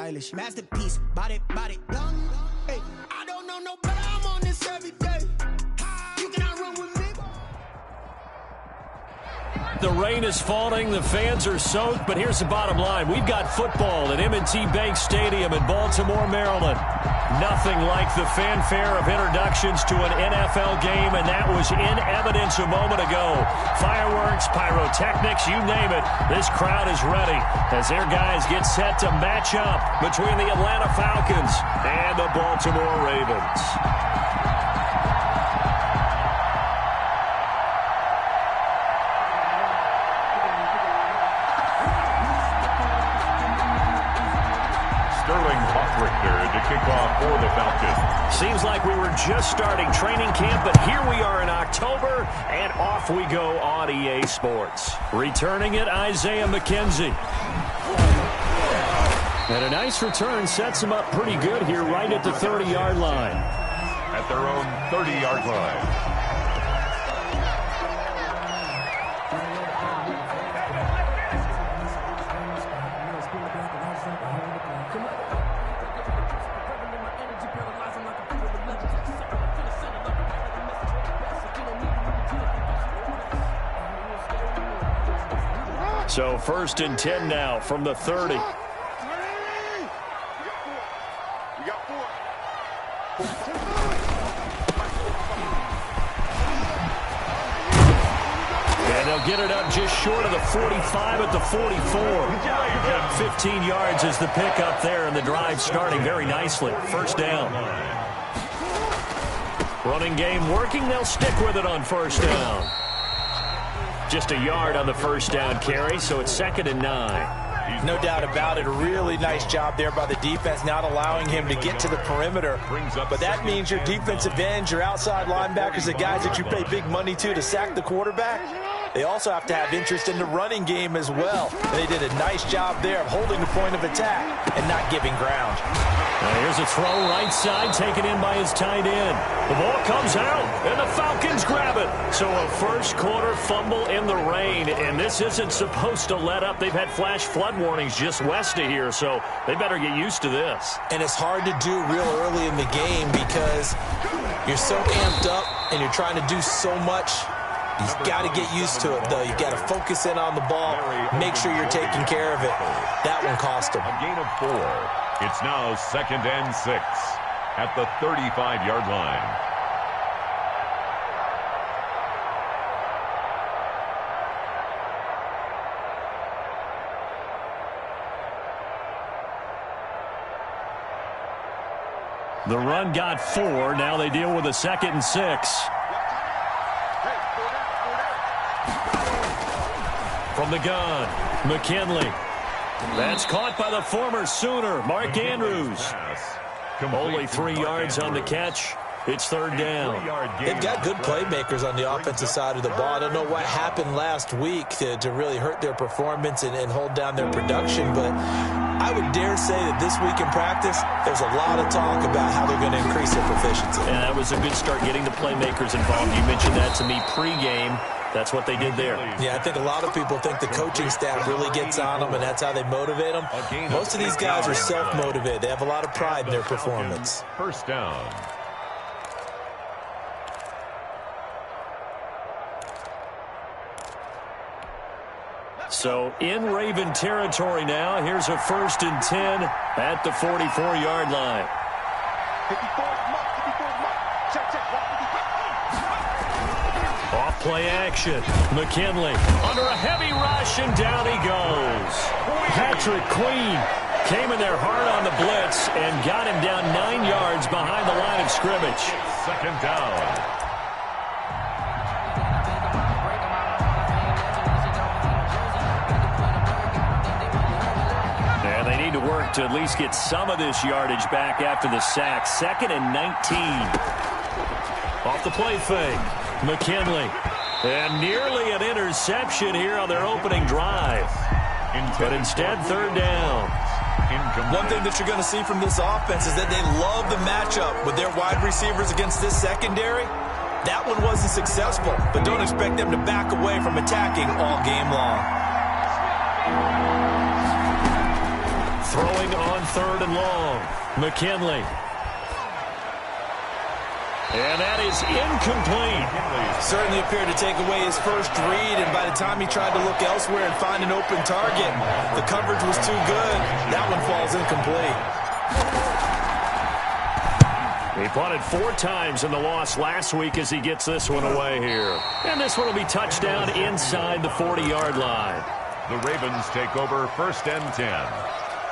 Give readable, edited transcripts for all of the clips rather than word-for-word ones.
stylish. Masterpiece, body, young. Hey, I don't know no better, I'm on this every day. You cannot run with me. The rain is falling, the fans are soaked, but here's the bottom line. We've got football at M&T Bank Stadium in Baltimore, Maryland. Nothing like the fanfare of introductions to an NFL game, and that was in evidence a moment ago. Fireworks, pyrotechnics, you name it. This crowd is ready as their guys get set to match up between the Atlanta Falcons and the Baltimore Ravens. To kick off for the Falcons. Seems like we were just starting training camp, but here we are in October, and off we go on EA Sports. Returning it, Isaiah McKenzie. And a nice return sets him up pretty good here right at the 30-yard line. At their own 30-yard line. So 1st and 10 now from the 30. And they'll get it up just short of the 45 at the 44. 15 yards is the pickup there, and the drive starting very nicely. First down. Running game working. They'll stick with it on first down. Just a yard on the first down carry, so it's 2nd and 9. No doubt about it. A really nice job there by the defense, not allowing him to get to the perimeter. But that means your defensive ends, your outside linebackers, the guys that you pay big money to sack the quarterback, they also have to have interest in the running game as well. They did a nice job there of holding the point of attack and not giving ground. Now here's a throw right side, taken in by his tight end. The ball comes out, and the Falcons grab it. So a first quarter fumble in the rain, and this isn't supposed to let up. They've had flash flood warnings just west of here, so they better get used to this. And it's hard to do real early in the game because you're so amped up and you're trying to do so much. You've got to get used to it, though. You've got to focus in on the ball, make sure you're taking care of it. That one cost him. A gain of 4. It's now 2nd and 6 at the 35-yard line. The run got 4. Now they deal with a 2nd and 6. From the gun, McKinley. That's caught by the former Sooner, Mark Andrews. Only 3 yards on the catch. It's 3rd down. They've got good playmakers on the offensive side of the ball. I don't know what happened last week to really hurt their performance and hold down their production, but I would dare say that this week in practice, there's a lot of talk about how they're going to increase their proficiency. And that was a good start getting the playmakers involved. You mentioned that to me pregame. That's what they did there. Yeah, I think a lot of people think the coaching staff really gets on them, and that's how they motivate them. Most of these guys are self-motivated. They have a lot of pride in their performance. First down. So in Raven territory now. Here's a 1st and 10 at the 44-yard line. Off play action. McKinley under a heavy rush, and down he goes. Patrick Queen came in there hard on the blitz and got him down 9 yards behind the line of scrimmage. 2nd down. To work to at least get some of this yardage back after the sack. 2nd and 19. Off the play fake. McKinley. And nearly an interception here on their opening drive. But instead, 3rd down. One thing that you're going to see from this offense is that they love the matchup with their wide receivers against this secondary. That one wasn't successful, but don't expect them to back away from attacking all game long. Throwing on 3rd and long. McKinley. And that is incomplete. Certainly appeared to take away his first read, and by the time he tried to look elsewhere and find an open target, the coverage was too good. That one falls incomplete. He punted 4 times in the loss last week as he gets this one away here. And this one will be touchdown inside the 40-yard line. The Ravens take over 1st and 10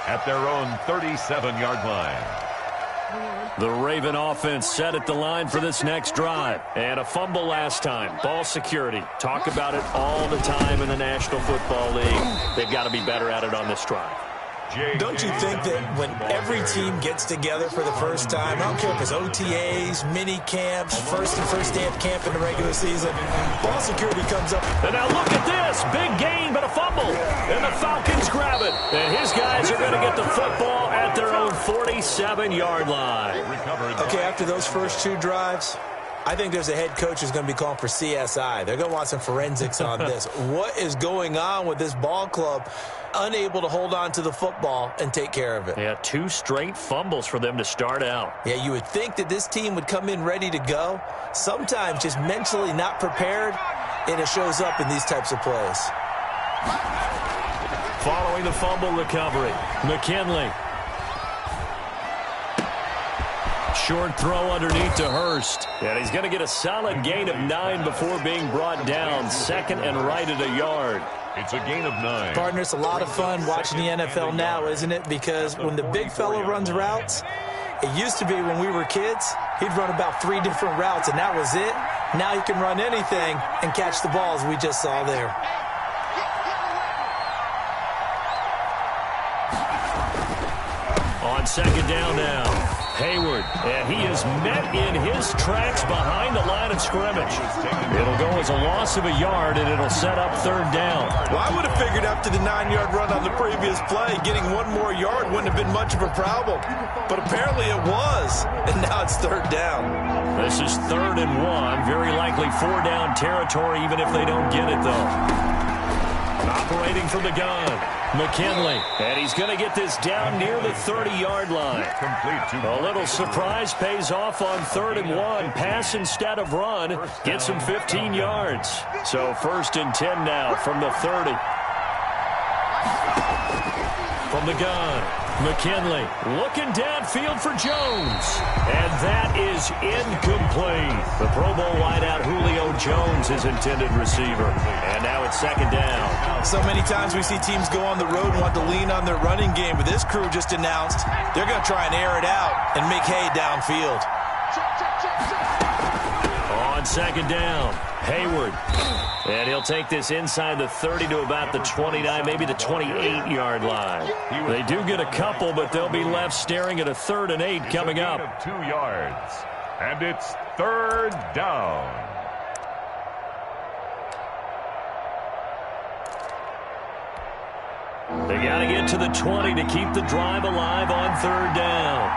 at their own 37-yard line. The Raven offense set at the line for this next drive. And a fumble last time. Ball security. Talk about it all the time in the National Football League. They've got to be better at it on this drive. Don't you think that when every team gets together for the first time, I don't care if it's OTAs, mini camps, first day of camp in the regular season, ball security comes up. And now look at this. Big gain, but a fumble. And the Falcons grab it. And his guys are going to get the football at their own 47-yard line. Okay, after those first 2 drives, I think there's a head coach who's going to be calling for CSI. They're going to want some forensics on this. What is going on with this ball club? Unable to hold on to the football and take care of it. Yeah, 2 straight fumbles for them to start out. Yeah, you would think that this team would come in ready to go. Sometimes just mentally not prepared, and it shows up in these types of plays. Following the fumble recovery, McKinley. Short throw underneath to Hurst. And he's going to get a solid gain of 9 before being brought down. 2nd and right at a yard. It's a gain of 9. Partner, it's a lot of fun watching the NFL now, isn't it? Because when the big fella runs routes, it used to be when we were kids, he'd run about 3 different routes, and that was it. Now he can run anything and catch the balls we just saw there. On 2nd down now. Hayward, and he is met in his tracks behind the line of scrimmage. It'll go as a loss of a yard, and it'll set up 3rd down. Well, I would have figured after the 9-yard run on the previous play, getting 1 more yard wouldn't have been much of a problem. But apparently it was, and now it's 3rd down. This is 3rd and 1, very likely 4-down territory, even if they don't get it, though. Operating from the gun, McKinley, and he's going to get this down near the 30-yard line. A little surprise pays off on 3rd and 1. Pass instead of run, gets him 15 yards. So 1st and 10 now from the 30. From the gun, McKinley looking downfield for Jones. And that is incomplete. The Pro Bowl wideout Julio Jones, his intended receiver. And now it's 2nd down. So many times we see teams go on the road and want to lean on their running game, but this crew just announced they're going to try and air it out and make hay downfield. On 2nd down, Hayward. And he'll take this inside the 30 to about the 29, maybe the 28-yard line. They do get a couple, but they'll be left staring at a 3rd and 8 coming up. 2 yards, and it's 3rd down. They got to get to the 20 to keep the drive alive on 3rd down.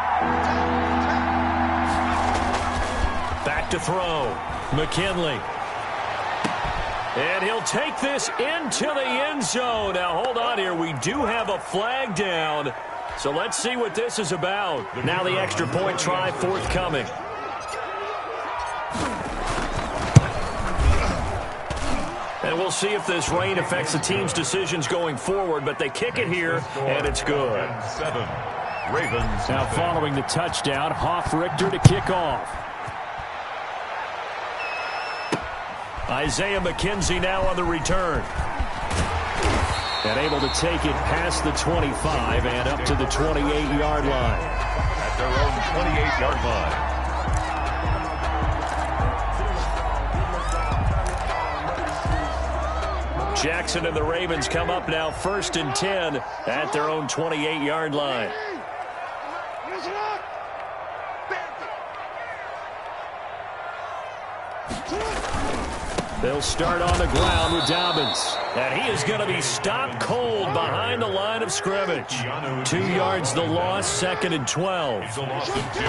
Back to throw. McKinley. And he'll take this into the end zone. Now, hold on here. We do have a flag down. So let's see what this is about. Now the extra point try forthcoming. And we'll see if this rain affects the team's decisions going forward, but they kick it here, and it's good. 7. Ravens. Now following the touchdown, Hoff-Richter to kick off. Isaiah McKenzie now on the return. And able to take it past the 25 and up to the 28-yard line. At their own 28-yard line. Jackson and the Ravens come up now 1st and 10 at their own 28-yard line. They'll start on the ground with Dobbins. And he is going to be stopped cold behind the line of scrimmage. 2 yards the loss, 2nd and 12. He's a loss of 2.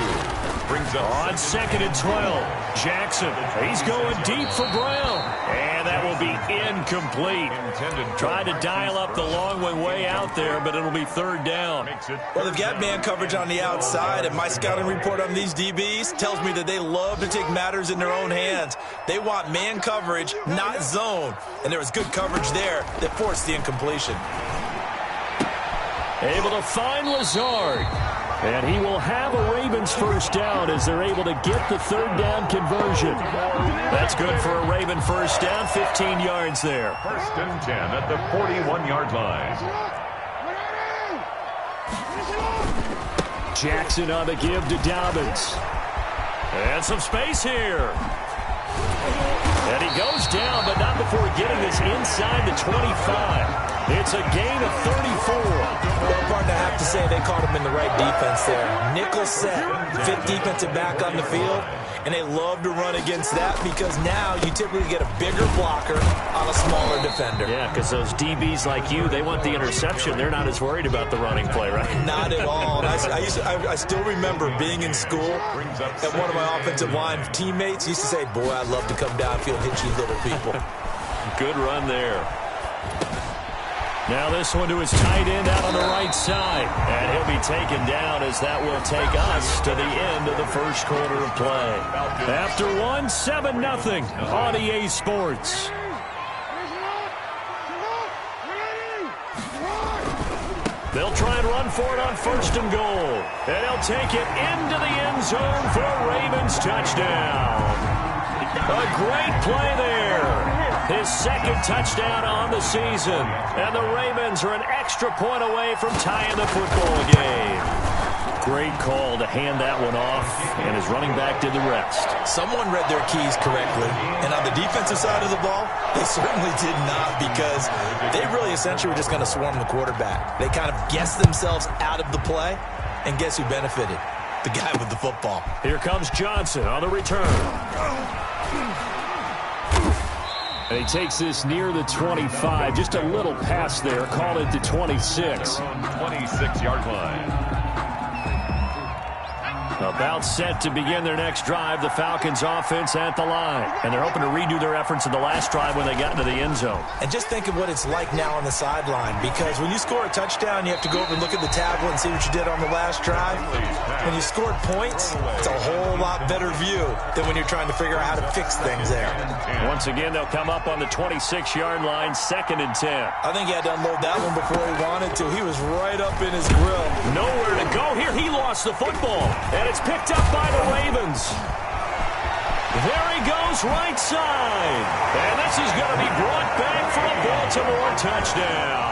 Brings up on 2nd and 12. Jackson, he's going deep for Brown. And And that will be incomplete. Tried to dial up the long way out there, but it'll be third down. Well, they've got man coverage on the outside, and my scouting report on these DBs tells me that they love to take matters in their own hands. They want man coverage, not zone. And there was good coverage there that forced the incompletion. Able to find Lazard. And he will have a Ravens first down as they're able to get the third down conversion. That's good for a Raven first down, 15 yards there. First and 10 at the 41-yard line. Jackson on the give to Dobbins. And some space here. And he goes down, but not before getting this inside the 25. It's a gain of 34. Well, partner, I have to say they caught him in the right defense there. Nickel set, fifth defensive back on the field, and they love to run against that because now you typically get a bigger blocker on a smaller defender. Yeah, because those DBs like you, they want the interception. They're not as worried about the running play, right? Not at all. I still remember being in school, and one of my offensive line teammates used to say, boy, I'd love to come downfield and hit you little people. Good run there. Now this one to his tight end out on the right side. And he'll be taken down as that will take us to the end of the first quarter of play. After one, 7-0 on EA Sports. They'll try and run for it on first and goal. And he'll take it into the end zone for a Ravens touchdown. A great play there. His second touchdown on the season. And the Ravens are an extra point away from tying the football game. Great call to hand that one off, and his running back did the rest. Someone read their keys correctly, and on the defensive side of the ball, they certainly did not because they really essentially were just going to swarm the quarterback. They kind of guessed themselves out of the play, and guess who benefited? The guy with the football. Here comes Johnson on the return. And he takes this near the 25. Just a little pass there. Call it the 26. 26-yard line. About set to begin their next drive. The Falcons offense at the line. And they're hoping to redo their efforts in the last drive when they got into the end zone. And just think of what it's like now on the sideline, because when you score a touchdown, you have to go over and look at the tablet and see what you did on the last drive. When you scored points, it's a whole lot better view than when you're trying to figure out how to fix things there. Once again, they'll come up on the 26-yard line, 2nd and 10. I think he had to unload that one before he wanted to. He was right up in his grill. Nowhere to go here. He lost the football. And it's picked up by the Ravens. There he goes, right side. And this is going to be brought back for a Baltimore touchdown.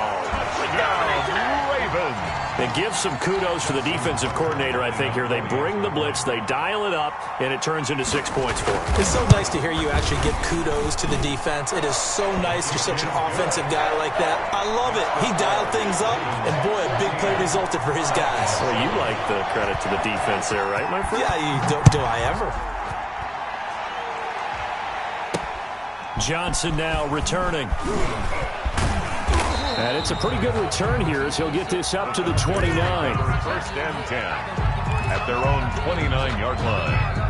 Ravens. They give some kudos to the defensive coordinator, I think, here. They bring the blitz, they dial it up, and it turns into 6 points for them. It's so nice to hear you actually give kudos to the defense. It is so nice you're such an offensive guy like that. I love it. He dialed things up, and boy, a big play resulted for his guys. Well, you like the credit to the defense there, right, my friend? Yeah, do I ever? Johnson now returning. And it's a pretty good return here as he'll get this up to the 29. First and 10 at their own 29-yard line.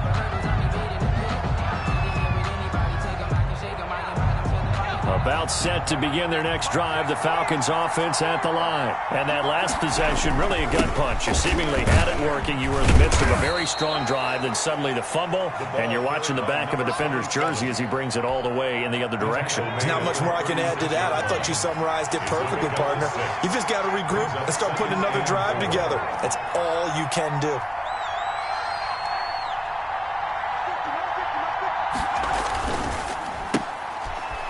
About set to begin their next drive, the Falcons offense at the line. And that last possession, really a gut punch. You seemingly had it working. You were in the midst of a very strong drive, then suddenly the fumble, and you're watching the back of a defender's jersey as he brings it all the way in the other direction. There's not much more I can add to that. I thought you summarized it perfectly, partner. You just got to regroup and start putting another drive together. That's all you can do.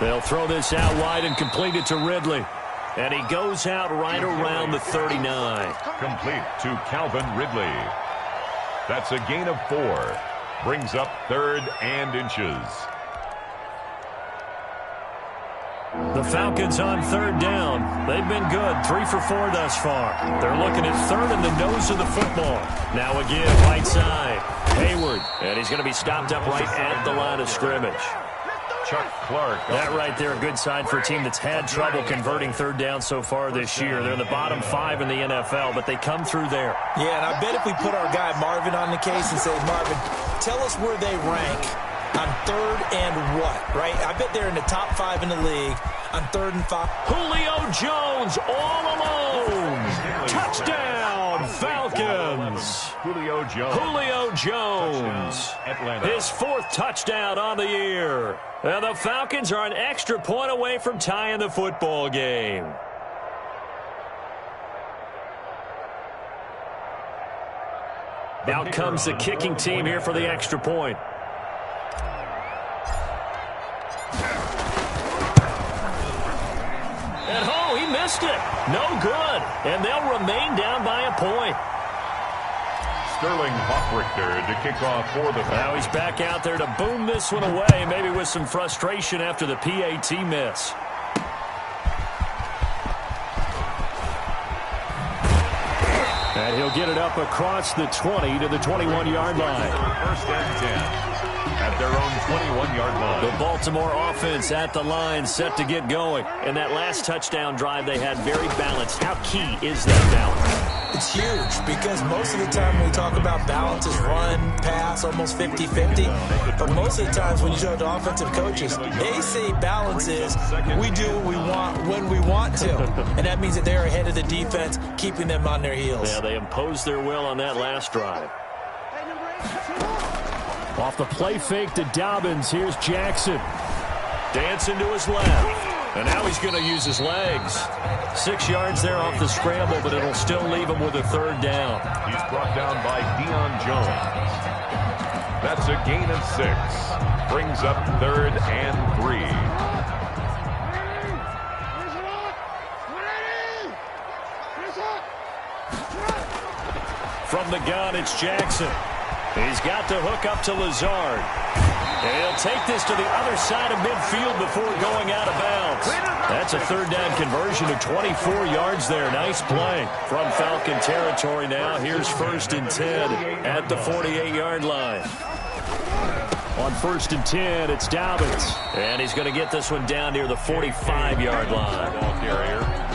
They'll throw this out wide and complete it to Ridley. And he goes out right around the 39. Complete to Calvin Ridley. That's a gain of 4. Brings up 3rd and inches. The Falcons on 3rd down. They've been good. 3 for 4 thus far. They're looking at 3rd in the nose of the football. Now again, right side. Hayward. And he's going to be stopped up right at the line of scrimmage. Chuck Clark. That right there, a good sign for a team that's had trouble converting 3rd down so far this year. They're in the bottom 5 in the NFL, but they come through there. Yeah, and I bet if we put our guy Marvin on the case and say, Marvin, tell us where they rank on 3rd and what, right? I bet they're in the top 5 in the league on 3rd and 5. Julio Jones all alone. Touchdown, Falcons. Julio Jones. Atlanta. His 4th touchdown on the year. And the Falcons are an extra point away from tying the football game. Out comes the kicking team here for the extra point. And oh, he missed it. No good. And they'll remain down by a point. Sterling Hoffrichter to kick off for the Falcons. Now he's back out there to boom this one away, maybe with some frustration after the PAT miss. And he'll get it up across the 20 to the 21-yard line. 1st and 10 at their own 21-yard line. The Baltimore offense at the line, set to get going. And that last touchdown drive they had very balanced. How key is that balance? It's huge because most of the time when we talk about balance is run, pass, almost 50-50. But most of the times when you talk to offensive coaches, they say balance is we do what we want when we want to. And that means that they're ahead of the defense, keeping them on their heels. Yeah, they imposed their will on that last drive. Off the play fake to Dobbins, here's Jackson. Dancing to his left. And now he's going to use his legs. 6 yards there off the scramble, but it'll still leave him with a 3rd down. He's brought down by Deion Jones. That's a gain of 6. Brings up 3rd and 3. From the gun, it's Jackson. He's got the hook up to Lazard. And he'll take this to the other side of midfield before going out of bounds. That's a 3rd down conversion of 24 yards there. Nice play from Falcon territory now. Here's 1st and 10 at the 48-yard line. On 1st and 10, it's Dobbins. And he's going to get this one down near the 45-yard line.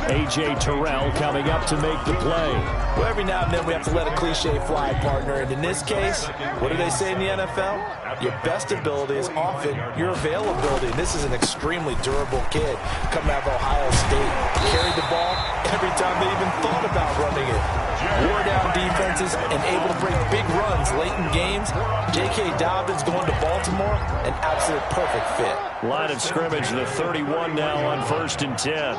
A.J. Terrell coming up to make the play. Well, every now and then we have to let a cliche fly, partner. And in this case, what do they say in the NFL? Your best ability is often your availability. And this is an extremely durable kid coming out of Ohio State. Carried the ball every time they even thought about running it. Wore down defenses and able to break big runs late in games. J.K. Dobbins going to Baltimore, an absolute perfect fit. Line of scrimmage, the 31 now on 1st and 10.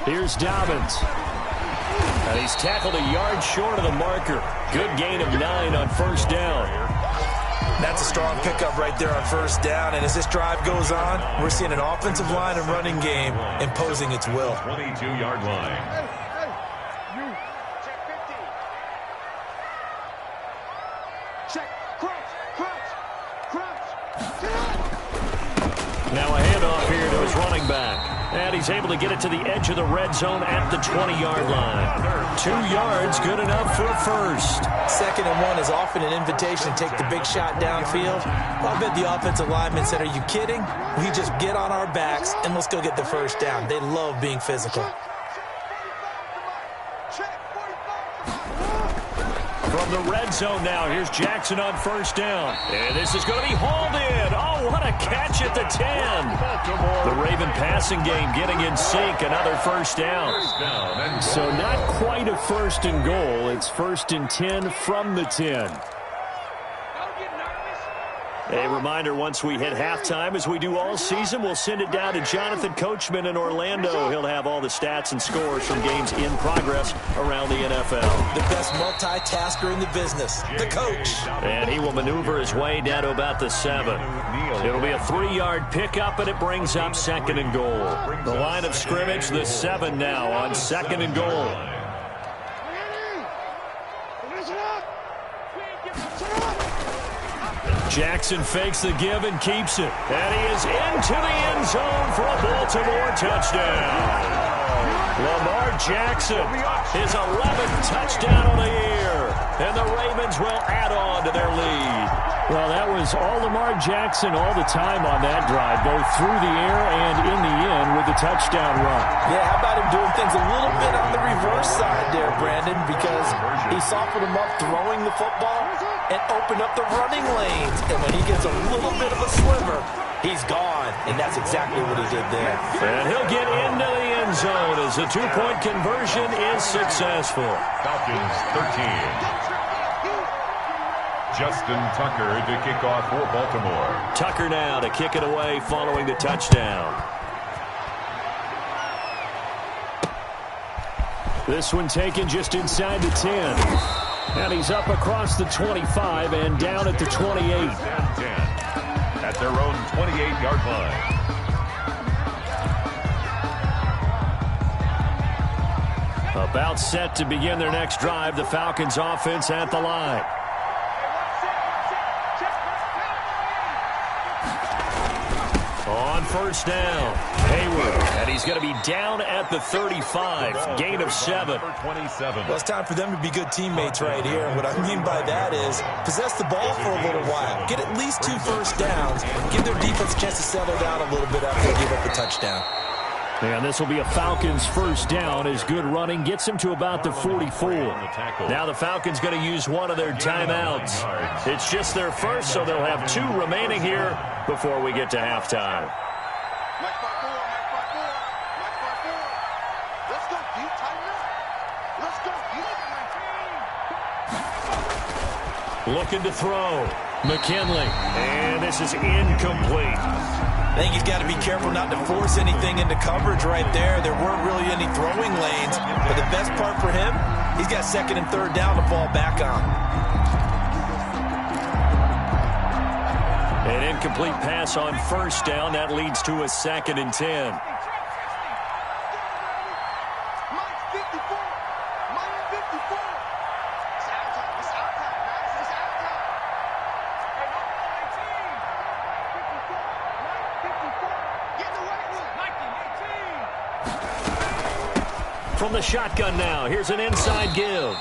Here's Dobbins. And he's tackled a yard short of the marker. Good gain of 9 on 1st down. That's a strong pickup right there on 1st down. And as this drive goes on, we're seeing an offensive line and running game imposing its will. 22-yard line. Now a handoff here to his running back. And he's able to get it to the edge of the red zone at the 20-yard line. 2 yards, good enough for a 1st. 2nd and 1 is often an invitation to take the big shot downfield. I bet the offensive linemen said, are you kidding? We just get on our backs and let's go get the 1st down. They love being physical. From the red zone now, here's Jackson on 1st down. And this is going to be hauled in. Oh, what a catch at the 10. The Raven passing game getting in sync, another 1st down. So not quite a 1st and goal. It's 1st and 10 from the 10. A reminder, once we hit halftime, as we do all season, we'll send it down to Jonathan Coachman in Orlando. He'll have all the stats and scores from games in progress around the NFL. The best multitasker in the business, the coach. And he will maneuver his way down to about the 7. It'll be a 3-yard pickup, and it brings up 2nd and goal. The line of scrimmage, the 7 now on 2nd and goal. Jackson fakes the give and keeps it. And he is into the end zone for a Baltimore touchdown. Lamar Jackson, his 11th touchdown of the year. And the Ravens will add on to their lead. Well, that was all Lamar Jackson all the time on that drive, both through the air and in the end with the touchdown run. Yeah, how about him doing things a little bit on the reverse side there, Brandon, because he softened him up throwing the football. and open up the running lanes. And when he gets a little bit of a sliver, he's gone. And that's exactly what he did there. And he'll get into the end zone as the two-point conversion is successful. Falcons 13. Justin Tucker to kick off for Baltimore. Tucker now to kick it away following the touchdown. This one taken just inside the 10. And he's up across the 25 and down at the 28. 10 at their own 28-yard line. About set to begin their next drive. The Falcons offense at the line. On first down, Hayward, and he's going to be down at the 35, gain of 7. Well, it's time for them to be good teammates right here. And what I mean by that is possess the ball for a little while, get at least 2 first downs, give their defense a chance to settle down a little bit after they give up a touchdown. And this will be a Falcons first down as good running gets him to about the 44. Now the Falcons going to use one of their timeouts. It's just their first, so they'll have 2 remaining here before we get to halftime. Looking to throw. McKinley. And this is incomplete. I think he's got to be careful not to force anything into coverage right there. There weren't really any throwing lanes. But the best part for him, he's got 2nd and 3rd down to fall back on. An incomplete pass on first down. That leads to a 2nd and 10. From the shotgun now, here's an inside give.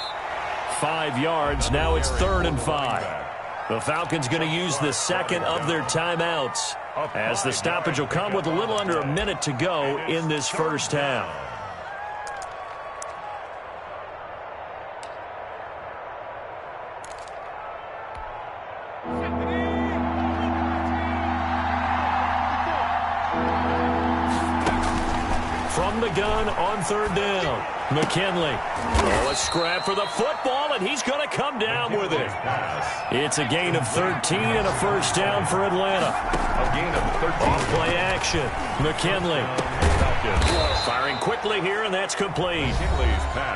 5 yards, now it's 3rd and 5. The Falcons going to use the 2nd of their timeouts, as the stoppage will come with a little under a minute to go in this first half. From the gun on 3rd down, McKinley. Oh, a scrap for the football, and he's going to come down with it. It's a gain of 13 and a first down for Atlanta. A gain of 13. Off-play action. McKinley. Firing quickly here, and that's complete.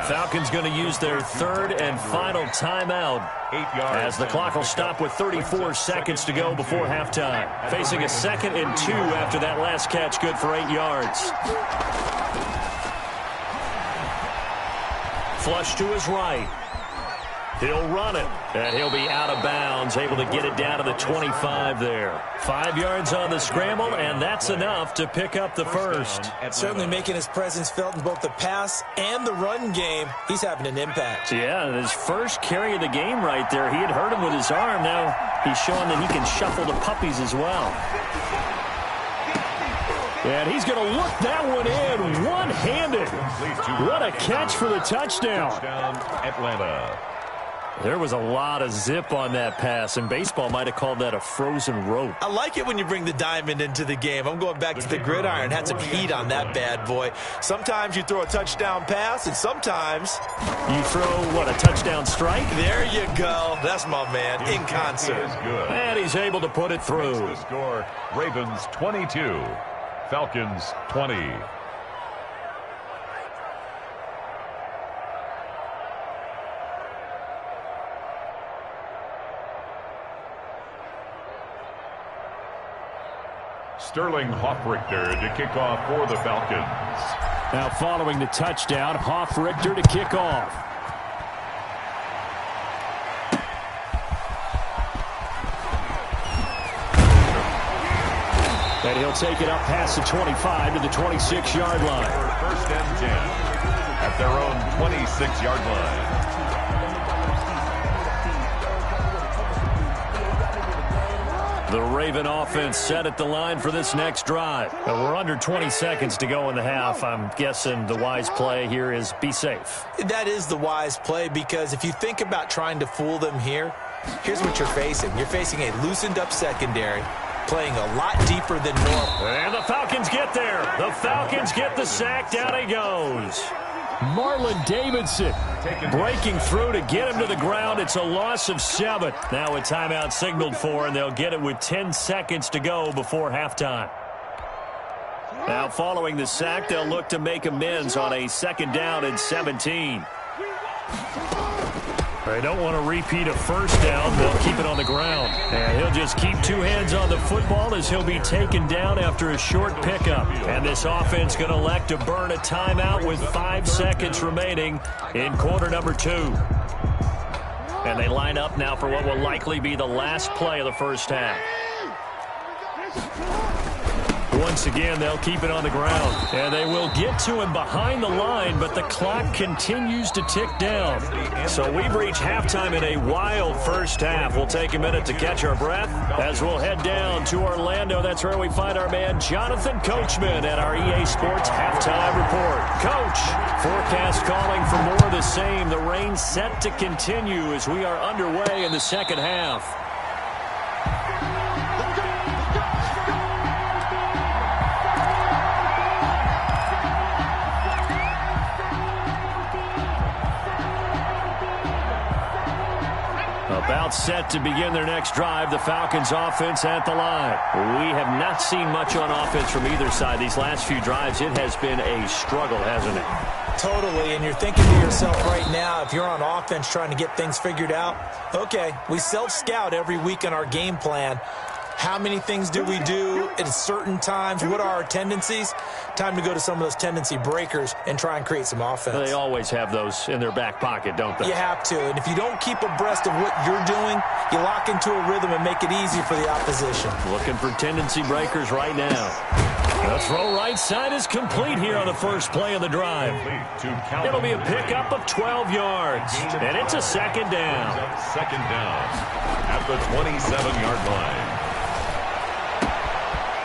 Falcons going to use their 3rd and final timeout, as the clock will stop with 34 seconds to go before halftime. Facing a 2nd and 2 after that last catch, good for 8 yards. Flush to his right. He'll run it, and he'll be out of bounds, able to get it down to the 25 there. 5 yards on the scramble, and that's enough to pick up the first. Certainly making his presence felt in both the pass and the run game. He's having an impact. Yeah, his first carry of the game right there. He had hurt him with his arm. Now he's showing that he can shuffle the puppies as well. And he's going to look that one in one-handed. What a catch for the touchdown. Atlanta. There was a lot of zip on that pass, and baseball might have called that a frozen rope. I like it when you bring the diamond into the game. I'm going back to the gridiron. Had some heat on that bad boy. Sometimes you throw a touchdown pass, and sometimes you throw, what, a touchdown strike? There you go. That's my man, in concert. And he's able to put it through. The score, Ravens 22, Falcons 20. Sterling Hoffrichter to kick off for the Falcons. Now following the touchdown, Hoffrichter to kick off. And he'll take it up past the 25 to the 26-yard line. 1st and 10 at their own 26-yard line. The Raven offense set at the line for this next drive. We're under 20 seconds to go in the half. I'm guessing the wise play here is be safe. That is the wise play, because if you think about trying to fool them here, Here's what you're facing. You're facing a loosened-up secondary, playing a lot deeper than normal. And the Falcons get there. The Falcons get the sack. Down he goes. Marlon Davidson breaking through to get him to the ground. It's a loss of 7. Now a timeout signaled for, and they'll get it with 10 seconds to go before halftime. Now following the sack, they'll look to make amends on a 2nd down and 17. They don't want to repeat a 1st down. They'll keep it on the ground. And he'll just keep 2 hands on the football as he'll be taken down after a short pickup. And this offense going to elect to burn a timeout with 5 seconds remaining in quarter number 2. And they line up now for what will likely be the last play of the 1st half. Once again, they'll keep it on the ground. And they will get to him behind the line, but the clock continues to tick down. So we've reached halftime in a wild 1st half. We'll take a minute to catch our breath as we'll head down to Orlando. That's where we find our man Jonathan Coachman at our EA Sports Halftime Report. Coach, forecast calling for more of the same. The rain set to continue as we are underway in the 2nd half. About set to begin their next drive. The Falcons offense at the line. We have not seen much on offense from either side. These last few drives, it has been a struggle, hasn't it? Totally, and you're thinking to yourself right now, if you're on offense trying to get things figured out, okay, we self-scout every week in our game plan. How many things do we do at certain times? What are our tendencies? Time to go to some of those tendency breakers and try and create some offense. They always have those in their back pocket, don't they? You have to, and if you don't keep abreast of what you're doing, you lock into a rhythm and make it easy for the opposition. Looking for tendency breakers right now. The throw right side is complete here on the first play of the drive. It'll be a pickup of 12 yards, and it's a 2nd down. 2nd down at the 27-yard line.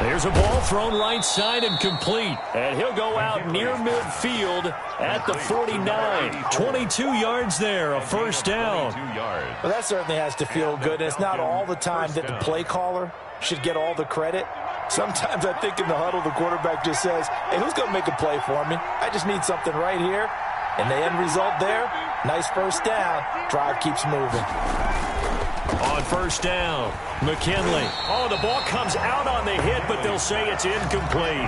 There's a ball thrown right side and complete. And he'll go out near midfield at the 49. 22 yards there, a 1st down. Well, that certainly has to feel good. And it's not all the time that the play caller should get all the credit. Sometimes I think in the huddle, the quarterback just says, hey, who's going to make a play for me? I just need something right here. And the end result there, nice 1st down. Drive keeps moving. On 1st down, McKinley. Oh, the ball comes out on the hit, but they'll say it's incomplete.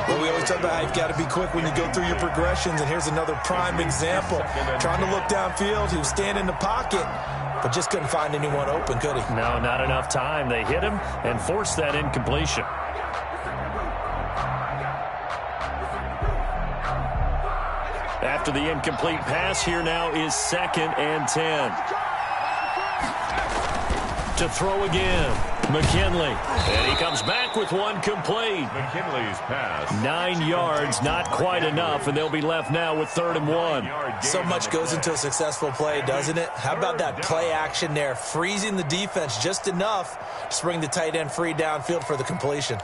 Well, we always talk about how you've got to be quick when you go through your progressions, and here's another prime example. Trying to look downfield, he was standing in the pocket, but just couldn't find anyone open, could he? No, not enough time. They hit him and forced that incompletion. After the incomplete pass, here now is 2nd and 10. To throw again, McKinley. And he comes back with one complete. McKinley's pass. 9 yards, not quite enough, and they'll be left now with 3rd and 1. So much goes into a successful play, doesn't it? How about that play action there, freezing the defense just enough to bring the tight end free downfield for the completion.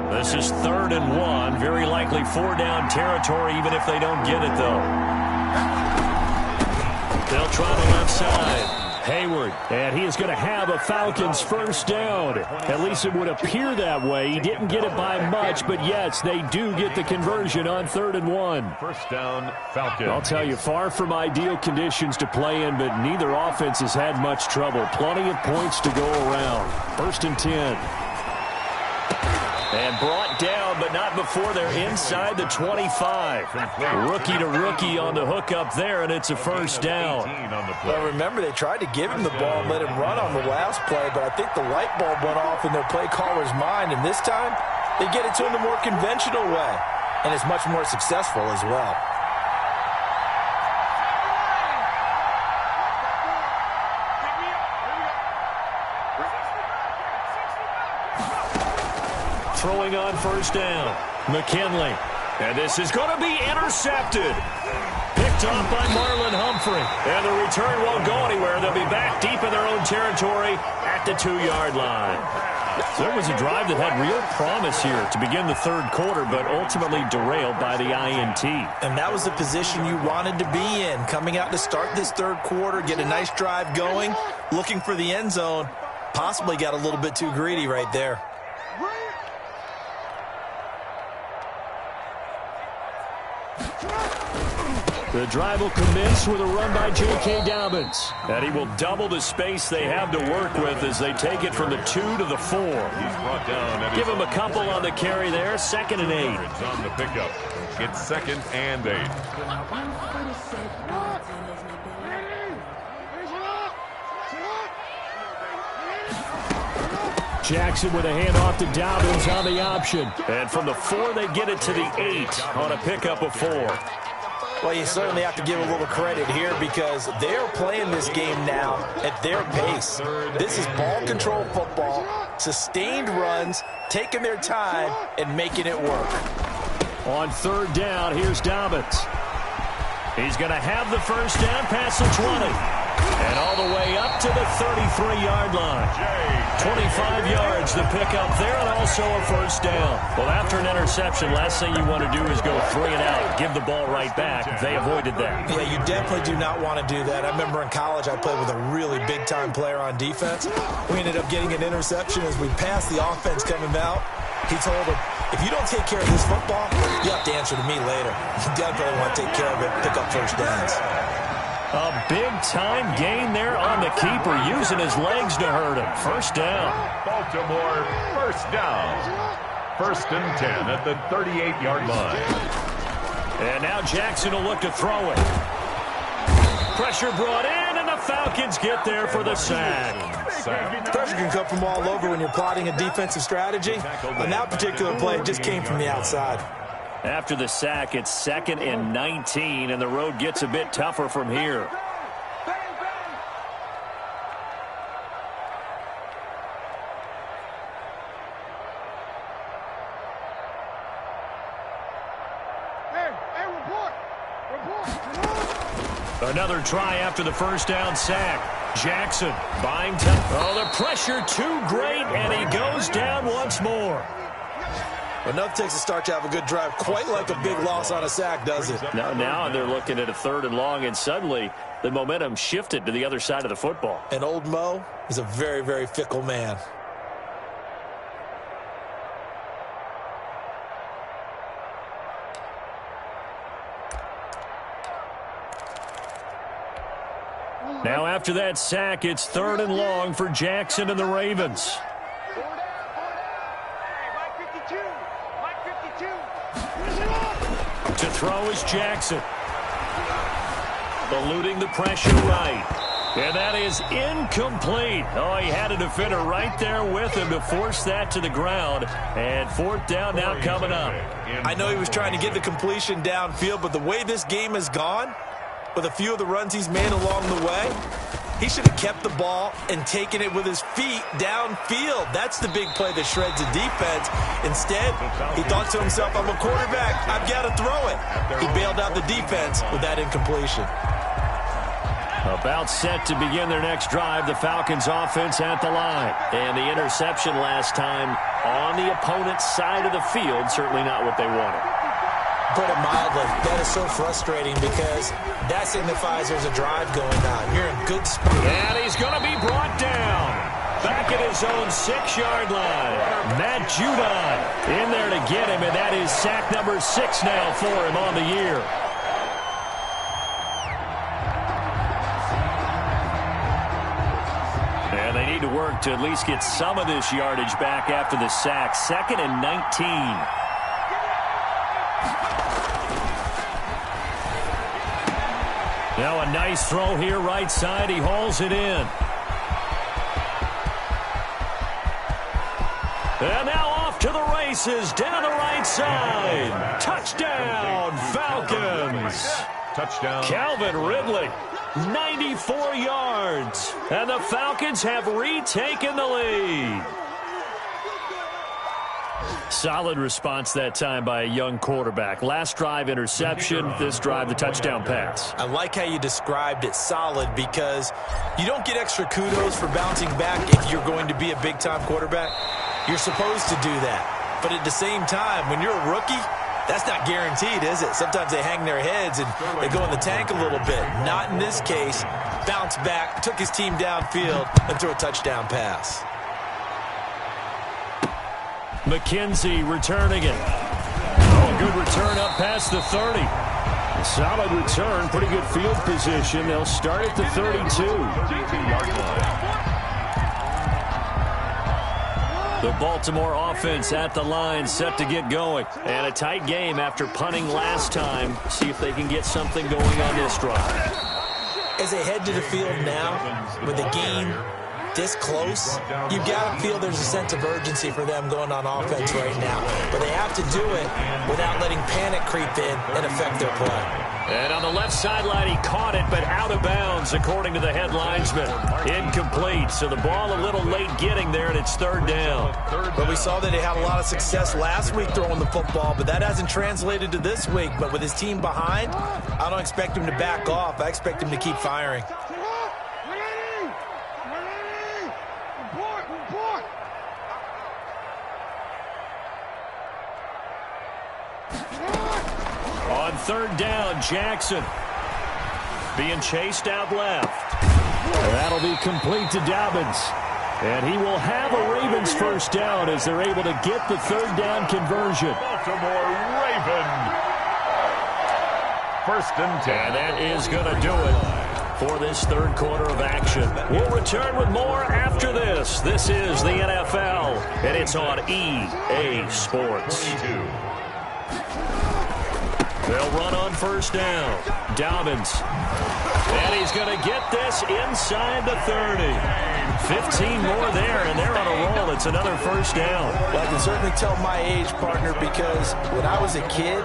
This is 3rd and 1, very likely 4-down territory, even if they don't get it, though. They'll try the left side. Hayward, and he is going to have a Falcons 1st down. At least it would appear that way. He didn't get it by much, but yes, they do get the conversion on 3rd and 1. 1st down, Falcons. I'll tell you, far from ideal conditions to play in, but neither offense has had much trouble. Plenty of points to go around. 1st and 10. And brought down, but not before they're inside the 25. Rookie to rookie on the hookup there, and it's a 1st down. Well, remember, they tried to give him the ball and let him run on the last play, but I think the light bulb went off in their play caller's mind, and this time they get it to him the more conventional way, and it's much more successful as well. Throwing on 1st down, McKinley. And this is going to be intercepted. Picked off by Marlon Humphrey. And the return won't go anywhere. They'll be back deep in their own territory at the 2-yard line. So it was a drive that had real promise here to begin the third quarter, but ultimately derailed by the INT. And that was the position you wanted to be in, coming out to start this third quarter, get a nice drive going, looking for the end zone. Possibly got a little bit too greedy right there. The drive will commence with a run by J.K. Dobbins. And he will double the space they have to work with as they take it from the 2 to the 4. He's brought down. Give him a couple on the carry there. 2nd and 8. It's on the pickup. It's 2nd and 8. Jackson with a handoff to Dobbins on the option. And from the 4, they get it to the 8 on a pickup of 4. Well, you certainly have to give a little credit here because they're playing this game now at their pace. This is ball control football, sustained runs, taking their time, and making it work. On 3rd down, here's Dobbins. He's going to have the first down past the 20. And all the way up to the 33-yard line. 25 yards the pickup there, and also a first down. Well, after an interception, last thing you want to do is go 3 and out, give the ball right back. They avoided that. Yeah, you definitely do not want to do that. I remember in college I played with a really big-time player on defense. We ended up getting an interception as we passed the offense coming out. He told him, if you don't take care of this football, you have to answer to me later. You definitely want to take care of it, pick up first downs. A big-time gain there on the keeper, using his legs to hurt him. First down. Baltimore, first down. 1st and 10 at the 38-yard line. And now Jackson will look to throw it. Pressure brought in, and the Falcons get there for the sack. Pressure can come from all over when you're plotting a defensive strategy. On that particular play, it just came from the outside. After the sack, it's 2nd and 19, and the road gets a bit tougher from here. Another try after the first down sack. Jackson buying time. Oh, the pressure too great, and he goes down once more. Enough takes a start to have a good drive, quite like a big loss on a sack, does it? Now they're looking at a 3rd and long, and suddenly the momentum shifted to the other side of the football. And old Mo is a very, very fickle man. Now after that sack, it's 3rd and long for Jackson and the Ravens. To throw is Jackson. Eluding the pressure right. And that is incomplete. Oh, he had a defender right there with him to force that to the ground. And 4th down now coming up. I know he was trying to get the completion downfield, but the way this game has gone, with a few of the runs he's made along the way, he should have kept the ball and taken it with his feet downfield. That's the big play that shreds the defense. Instead, he thought to himself, I'm a quarterback, I've got to throw it. He bailed out the defense with that incompletion. About set to begin their next drive, the Falcons offense at the line. And the interception last time on the opponent's side of the field, certainly not what they wanted. Put it mildly, that is so frustrating because that signifies there's a drive going on. You're in good spot. And he's going to be brought down. Back at his own 6-yard line. Matt Judon in there to get him, and that is sack number 6 now for him on the year. And they need to work to at least get some of this yardage back after the sack. 2nd and 19. Now a nice throw here right side. He hauls it in. And now off to the races down the right side. Touchdown, Falcons. Touchdown. Calvin Ridley, 94 yards. And the Falcons have retaken the lead. Solid response that time by a young quarterback. Last drive, interception. This drive, the touchdown pass. I like how you described it, solid, because you don't get extra kudos for bouncing back if you're going to be a big-time quarterback. You're supposed to do that. But at the same time, when you're a rookie, that's not guaranteed, is it? Sometimes they hang their heads and they go in the tank a little bit. Not in this case. Bounced back, took his team downfield, and threw a touchdown pass. McKenzie returning it. Oh, good return up past the 30. A solid return, pretty good field position. They'll start at the 32. The Baltimore offense at the line, set to get going. And a tight game after punting last time. See if they can get something going on this drive. As they head to the field now, with the game this close, you've got to feel there's a sense of urgency for them going on offense right now. But they have to do it without letting panic creep in and affect their play. And on the left sideline, he caught it, but out of bounds, according to the head linesman. Incomplete, so the ball a little late getting there, and it's third down. But we saw that they had a lot of success last week throwing the football, but that hasn't translated to this week. But with his team behind, I don't expect him to back off. I expect him to keep firing. On third down, Jackson being chased out left. That'll be complete to Dobbins. And he will have a Ravens first down as they're able to get the third down conversion. Baltimore Raven. First and 10. And that is going to do it for this third quarter of action. We'll return with more after this. This is the NFL, and it's on EA Sports. 22. They'll run on first down. Dobbins. And he's going to get this inside the 30. 15 more there, and they're on a roll. It's another first down. Well, I can certainly tell my age, partner, because when I was a kid,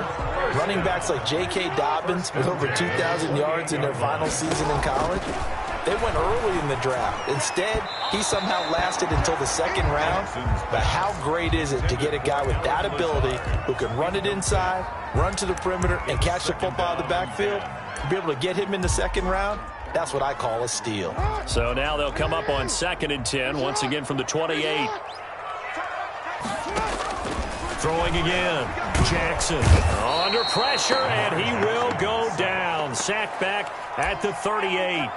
running backs like J.K. Dobbins with over 2,000 yards in their final season in college, they went early in the draft. Instead, he somehow lasted until the second round. But how great is it to get a guy with that ability who can run it inside, run to the perimeter, and catch the football in the backfield? To be able to get him in the second round, that's what I call a steal. So now they'll come up on 2nd and 10, once again from the 28. Throwing again. Jackson under pressure, and he will go down. Sacked back at the 38.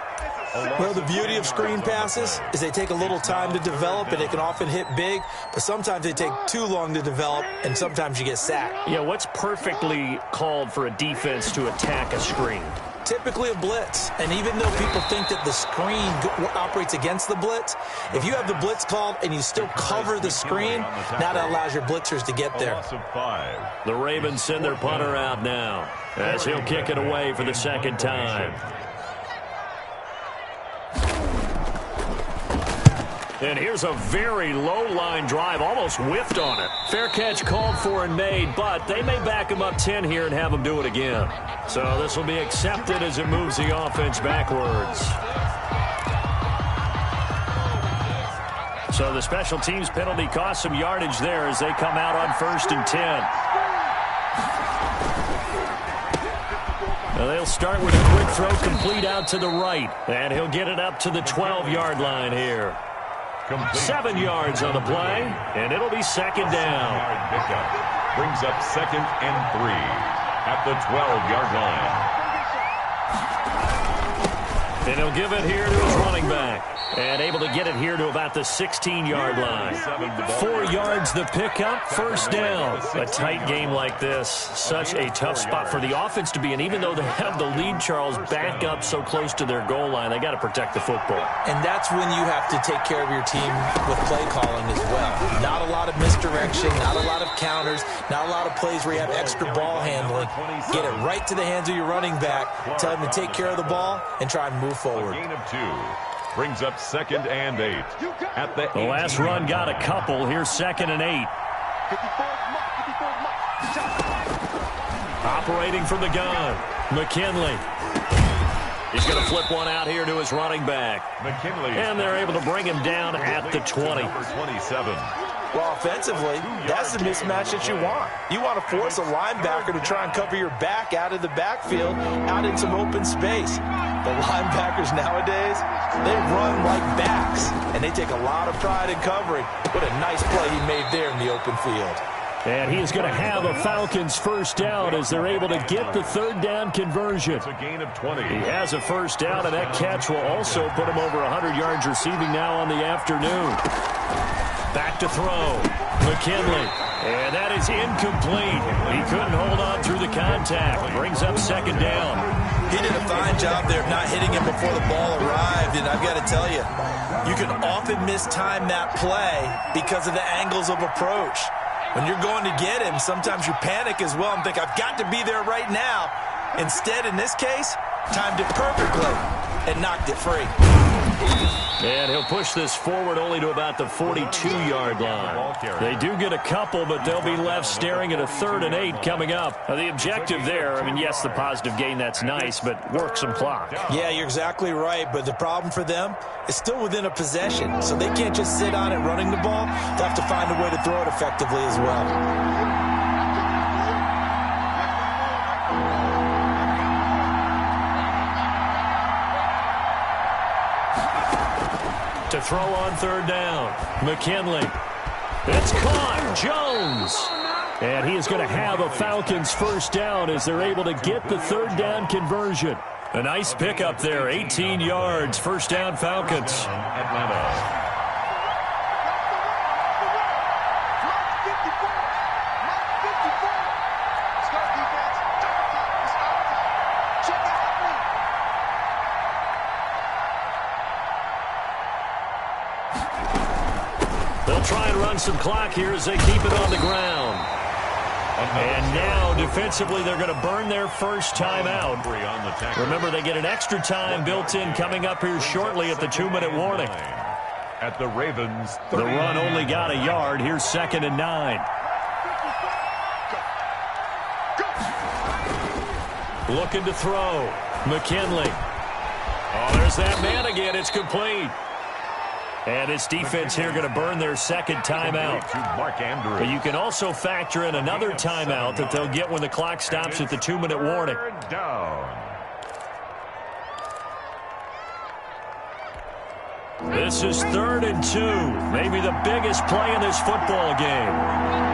Well, the beauty of screen passes is they take a little time to develop, and they can often hit big, but sometimes they take too long to develop, and sometimes you get sacked. Yeah, what's perfectly called for a defense to attack a screen? Typically a blitz, and even though people think that the screen operates against the blitz, if you have the blitz called and you still cover the screen, now that allows your blitzers to get there. The Ravens send their punter out now as he'll kick it away for the second time. And here's a very low-line drive, almost whiffed on it. Fair catch called for and made, but they may back him up 10 here and have him do it again. So this will be accepted as it moves the offense backwards. So the special teams penalty cost some yardage there as they come out on 1st and 10. Now they'll start with a quick throw complete out to the right. And he'll get it up to the 12-yard line here. 7 yards on the play, and it'll be second down. Brings up 2nd and 3 at the 12-yard line. And he'll give it here to his running back. And able to get it here to about the 16-yard line. 4 yards the pickup, first down. A tight game like this, such a tough spot for the offense to be in. Even though they have the lead, Charles, back up so close to their goal line, they got to protect the football. And that's when you have to take care of your team with play calling as well. Not a lot of misdirection, not a lot of counters, not a lot of plays where you have extra ball handling. Get it right to the hands of your running back, tell him to take care of the ball, and try and move forward. Gain of 2. Brings up 2nd and 8 at the last run got a couple. Here's 2nd and 8. Operating from the gun, McKinley. He's going to flip one out here to his running back. McKinley. And they're able to bring him down at the 20. Number 27. Well, offensively, that's the mismatch that you want. You want to force a linebacker to try and cover your back out of the backfield, out in some open space. The linebackers nowadays, they run like backs, and they take a lot of pride in covering. What a nice play he made there in the open field. And he is going to have a Falcons first down as they're able to get the third down conversion. It's a gain of 20. He has a first down, and that catch will also put him over 100 yards receiving now on the afternoon. Back to throw. McKinley. And that is incomplete. He couldn't hold on through the contact. Brings up second down. He did a fine job there of not hitting him before the ball arrived. And I've got to tell you, you can often mistime that play because of the angles of approach. When you're going to get him, sometimes you panic as well and think, I've got to be there right now. Instead, in this case, timed it perfectly and knocked it free. And he'll push this forward only to about the 42-yard line. They do get a couple, but they'll be left staring at a 3rd and 8 coming up. The objective there, I mean, yes, the positive gain, that's nice, but work some clock. Yeah, you're exactly right, but the problem for them is still within a possession, so they can't just sit on it running the ball. They'll have to find a way to throw it effectively as well. To throw on third down. McKinley. It's caught. Jones. And he is going to have a Falcons first down as they're able to get the third down conversion. A nice pickup there. 18 yards. First down Falcons. Atlanta. Try and run some clock here as they keep it on the ground. And now, defensively, they're going to burn their first timeout. Remember, they get an extra time built in coming up here shortly at the 2-minute warning. At the Ravens, the run only got a yard. Here's 2nd and 9. Looking to throw. McKinley. Oh, there's that man again. It's complete. And its defense here going to burn their second timeout. But you can also factor in another timeout that they'll get when the clock stops at the 2-minute warning. This is 3rd and 2. Maybe the biggest play in this football game.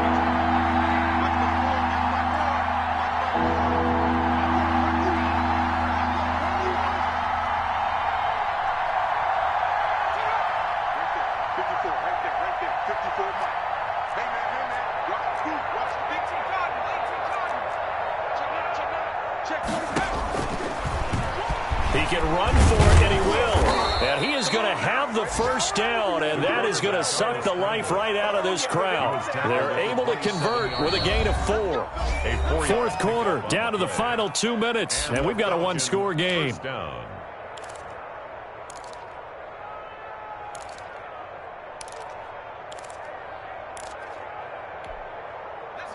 He can run for it, and he will. And he is going to have the first down, and that is going to suck the life right out of this crowd. They're able to convert with a gain of 4. Fourth quarter, down to the final 2 minutes, and we've got a one-score game.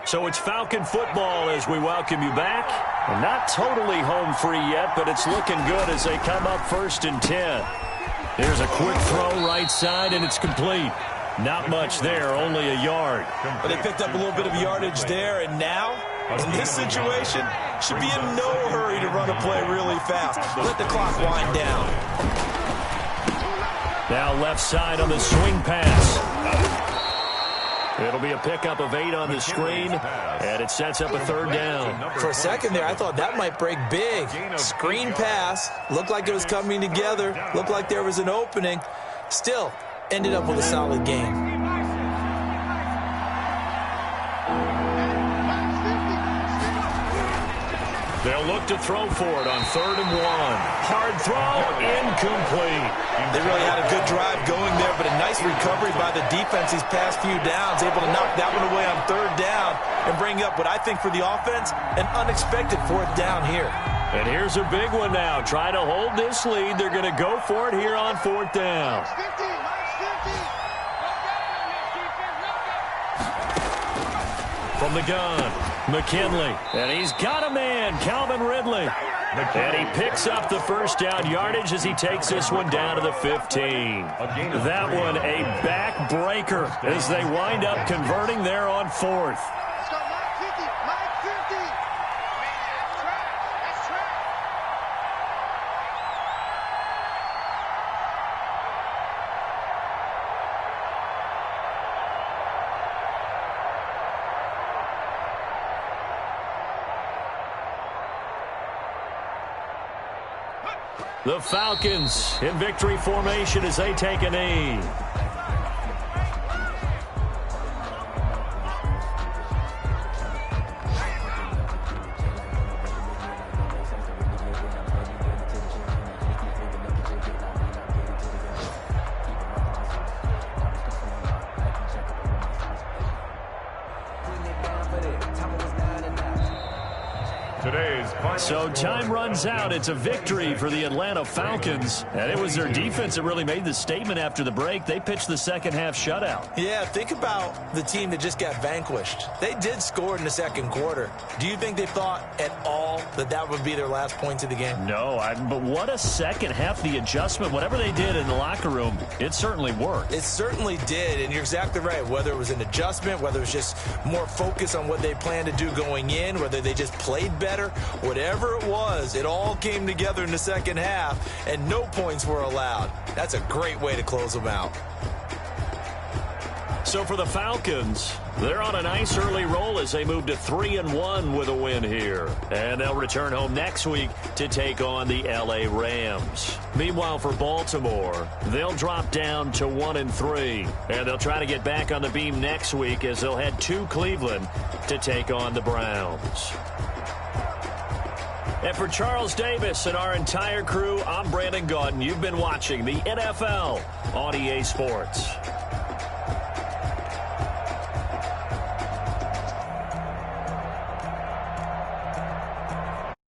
So it's Falcon football as we welcome you back. And not totally home free yet, but it's looking good as they come up 1st and 10. There's a quick throw right side, and it's complete. Not much there, only a yard. But they picked up a little bit of yardage there, and now, in this situation, should be in no hurry to run a play really fast. Let the clock wind down. Now left side on the swing pass. It'll be a pickup of 8 on the screen, and it sets up a 3rd down. For a second there, I thought that might break big. Screen pass, looked like it was coming together, looked like there was an opening. Still, ended up with a solid game. They'll look to throw for it on 3rd and 1. Hard throw, incomplete. They really had a good drive going there, but a nice recovery by the defense these past few downs, able to knock that one away on 3rd down and bring up what I think for the offense, an unexpected 4th down here. And here's a big one now. Try to hold this lead. They're going to go for it here on 4th down. From the gun. McKinley, and he's got a man, Calvin Ridley. And he picks up the first down yardage as he takes this one down to the 15. That one a backbreaker as they wind up converting there on 4th. The Falcons in victory formation as they take a knee. So time runs out. It's a victory for the Atlanta Falcons. And it was their defense that really made the statement after the break. They pitched the second-half shutout. Yeah, think about the team that just got vanquished. They did score in the second quarter. Do you think they thought at all that that would be their last points of the game? No, but what a second half. The adjustment, whatever they did in the locker room, it certainly worked. It certainly did, and you're exactly right. Whether it was an adjustment, whether it was just more focus on what they planned to do going in, whether they just played better, whatever it was, it all came together in the second half, and no points were allowed. That's a great way to close them out. So for the Falcons, they're on a nice early roll as they move to 3-1 with a win here. And they'll return home next week to take on the LA Rams. Meanwhile, for Baltimore, they'll drop down to 1-3. And they'll try to get back on the beam next week as they'll head to Cleveland to take on the Browns. And for Charles Davis and our entire crew, I'm Brandon Gaudin. You've been watching the NFL on EA Sports.